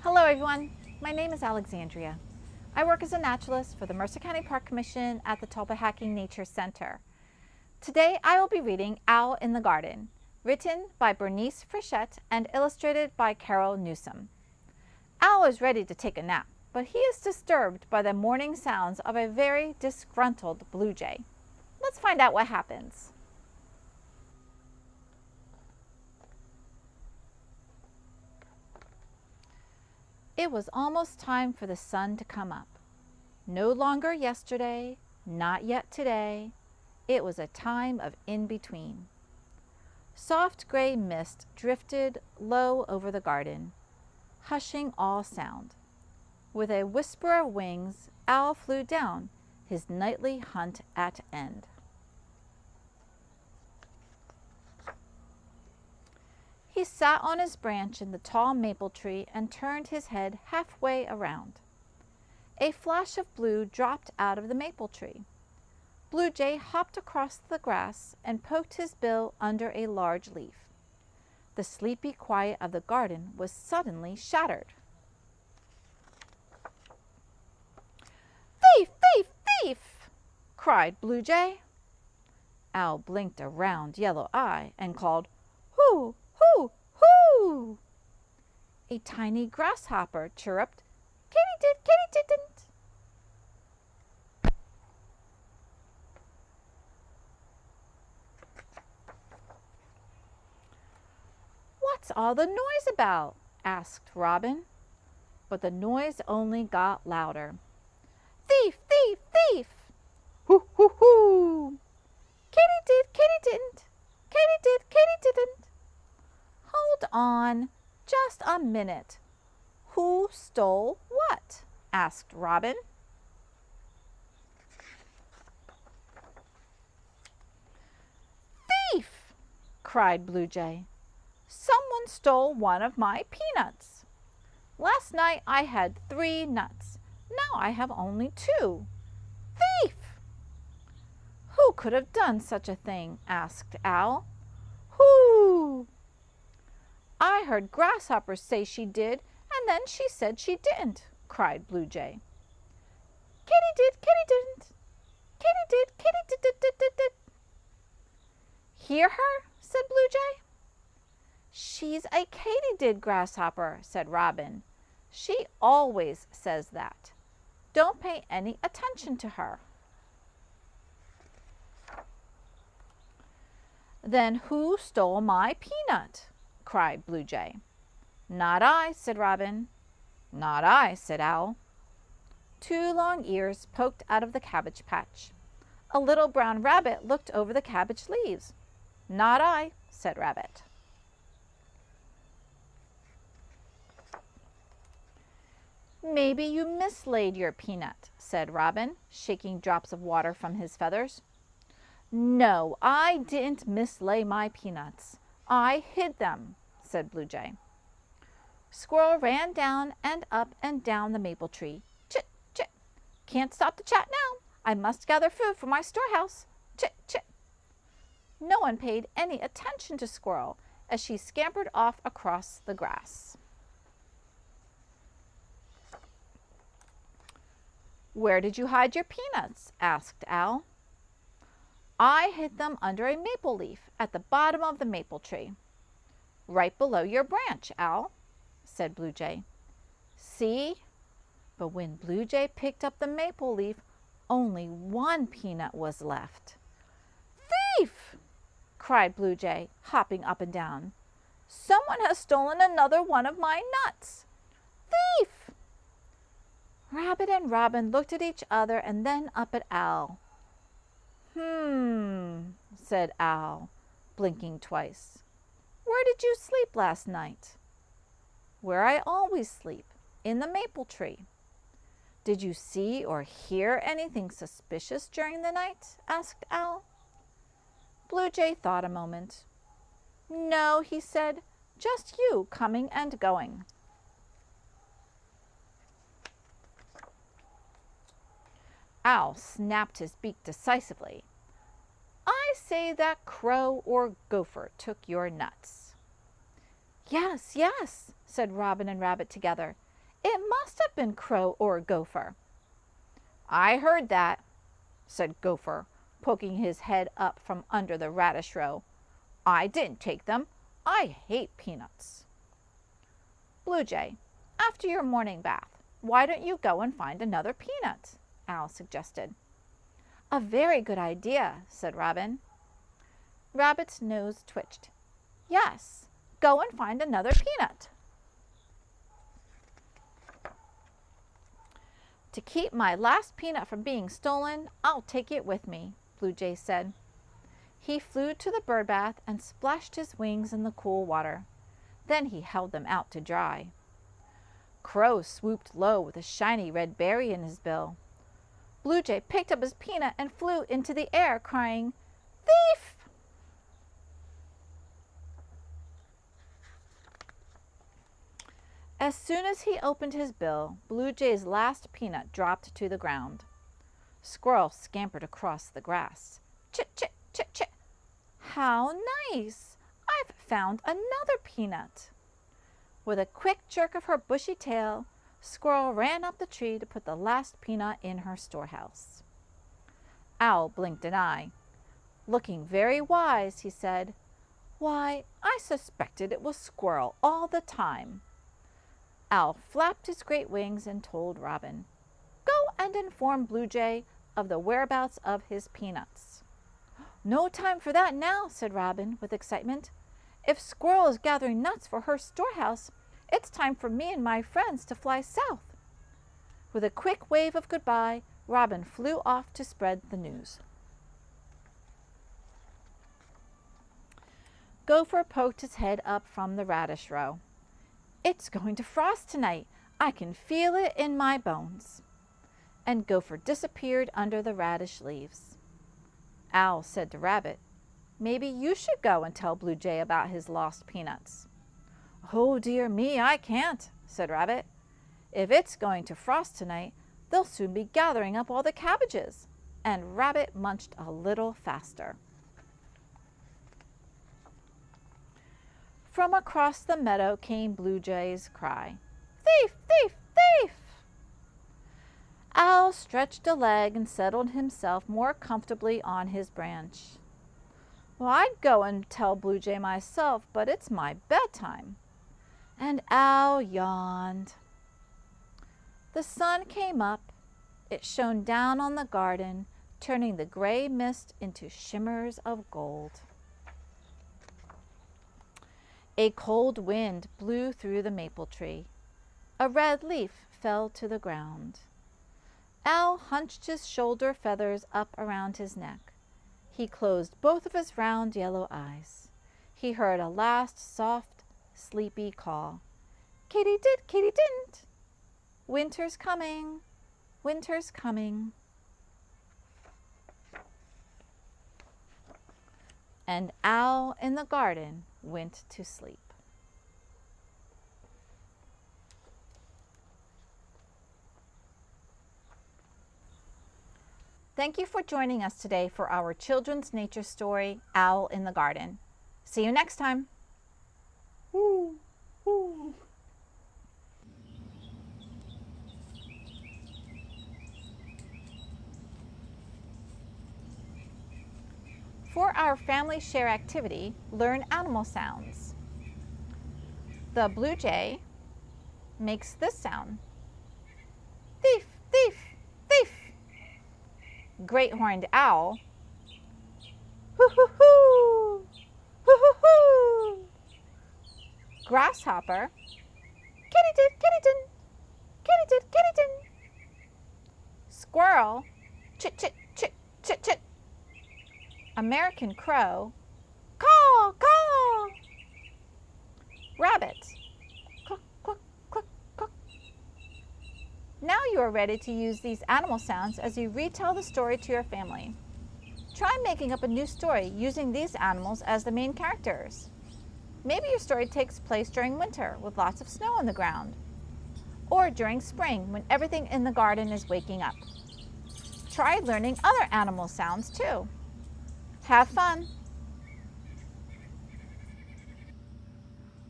Hello everyone, my name is Alexandria. I work as a naturalist for the Mercer County Park Commission at the Tulpahacking Nature Center. Today I will be reading Owl in the Garden, written by Bernice Frechette and illustrated by Carol Newsom. Owl is ready to take a nap, but he is disturbed by the morning sounds of a very disgruntled blue jay. Let's find out what happens. It was almost time for the sun to come up. No longer yesterday, not yet today. It was a time of in-between. Soft gray mist drifted low over the garden, hushing all sound. With a whisper of wings, Owl flew down, his nightly hunt at end. He sat on his branch in the tall maple tree and turned his head halfway around. A flash of blue dropped out of the maple tree. Blue Jay hopped across the grass and poked his bill under a large leaf. The sleepy quiet of the garden was suddenly shattered. "Thief! Thief! Thief!" cried Blue Jay. Owl blinked a round yellow eye and called, "Hoo! Hoo! Hoo!" A tiny grasshopper chirruped, "Katy-did, Katy-didn't." "What's all the noise about?" asked Robin. But the noise only got louder. "Thief! Thief! Thief! Hoo! Hoo! Hoo! Katy-did, Katy-didn't. Katy-did, Katy-didn't." "Hold on, just a minute. Who stole what?" asked Robin. "Thief!" cried Blue Jay. "Someone stole one of my peanuts. Last night I had 3 nuts. Now I have only 2. Thief!" "Who could have done such a thing?" asked Owl. "Hoo! I heard Grasshopper say she did, and then she said she didn't," cried Blue Jay. "Katy-did, Katy-didn't. Katy-did, Katy-did-did-did-did." "Hear her?" said Blue Jay. "She's a Katy-did grasshopper," said Robin. "She always says that. Don't pay any attention to her." "Then who stole my peanut?" cried Blue Jay. "Not I," said Robin. "Not I," said Owl. 2 long ears poked out of the cabbage patch. A little brown rabbit looked over the cabbage leaves. "Not I," said Rabbit. "Maybe you mislaid your peanut," said Robin, shaking drops of water from his feathers. "No, I didn't mislay my peanuts. I hid them," said Blue Jay. Squirrel ran down and up and down the maple tree. "Chit, chit! Can't stop to chat now. I must gather food for my storehouse. Chit, chit!" No one paid any attention to Squirrel as she scampered off across the grass. "Where did you hide your peanuts?" asked Owl. "I hid them under a maple leaf at the bottom of the maple tree." "Right below your branch, Owl," said Blue Jay. "See?" But when Blue Jay picked up the maple leaf, only 1 peanut was left. "Thief!" cried Blue Jay, hopping up and down. "Someone has stolen another one of my nuts. Thief!" Rabbit and Robin looked at each other and then up at Owl. Said Owl, blinking twice. "Where did you sleep last night?" "Where I always sleep, in the maple tree." "Did you see or hear anything suspicious during the night?" asked Owl. Blue Jay thought a moment. "No," he said, "just you coming and going." Owl snapped his beak decisively. "I say that crow or gopher took your nuts." "Yes, yes," said Robin and Rabbit together. happened, Crow or Gopher?" "I heard that," said Gopher, poking his head up from under the radish row. "I didn't take them. I hate peanuts." "Blue Jay, after your morning bath, why don't you go and find another peanut?" Owl suggested. "A very good idea," said Robin. Rabbit's nose twitched. "Yes, go and find another peanut." "To keep my last peanut from being stolen, I'll take it with me," Blue Jay said. He flew to the bird bath and splashed his wings in the cool water. Then he held them out to dry. Crow swooped low with a shiny red berry in his bill. Blue Jay picked up his peanut and flew into the air, crying, "Thief!" As soon as he opened his bill, Blue Jay's last peanut dropped to the ground. Squirrel scampered across the grass. "Chit, chit, chit, chit! How nice! I've found another peanut!" With a quick jerk of her bushy tail, Squirrel ran up the tree to put the last peanut in her storehouse. Owl blinked an eye. Looking very wise, he said, "Why, I suspected it was Squirrel all the time." Owl flapped his great wings and told Robin, "Go and inform Blue Jay of the whereabouts of his peanuts." "No time for that now," said Robin with excitement. "If Squirrel is gathering nuts for her storehouse, it's time for me and my friends to fly south." With a quick wave of goodbye, Robin flew off to spread the news. Gopher poked his head up from the radish row. "It's going to frost tonight. I can feel it in my bones." And Gopher disappeared under the radish leaves. Owl said to Rabbit, "Maybe you should go and tell Blue Jay about his lost peanuts." "Oh dear me, I can't," said Rabbit. "If it's going to frost tonight, they'll soon be gathering up all the cabbages." And Rabbit munched a little faster. From across the meadow came Blue Jay's cry, "Thief! Thief! Thief!" Owl stretched a leg and settled himself more comfortably on his branch. "Well, I'd go and tell Blue Jay myself, but it's my bedtime." And Owl yawned. The sun came up. It shone down on the garden, turning the gray mist into shimmers of gold. A cold wind blew through the maple tree. A red leaf fell to the ground. Owl hunched his shoulder feathers up around his neck. He closed both of his round yellow eyes. He heard a last soft, sleepy call. "Katy-did, Katy-didn't! Winter's coming, winter's coming." And Owl in the garden went to sleep. Thank you for joining us today for our children's nature story, Owl in the Garden. See you next time. Ooh, ooh. For our family share activity, learn animal sounds. The blue jay makes this sound. Thief, thief, thief. Great horned owl. Hoo-hoo-hoo, hoo-hoo-hoo. Grasshopper. Katy-did, Katy-didn't, Katy-did, Katy-didn't. Squirrel. Chit, chit, chit, chit, chit. American crow. Caw, caw. Rabbit. Cluck, cluck, cluck, cluck. Now you are ready to use these animal sounds as you retell the story to your family. Try making up a new story using these animals as the main characters. Maybe your story takes place during winter with lots of snow on the ground, or during spring when everything in the garden is waking up. Try learning other animal sounds too. Have fun!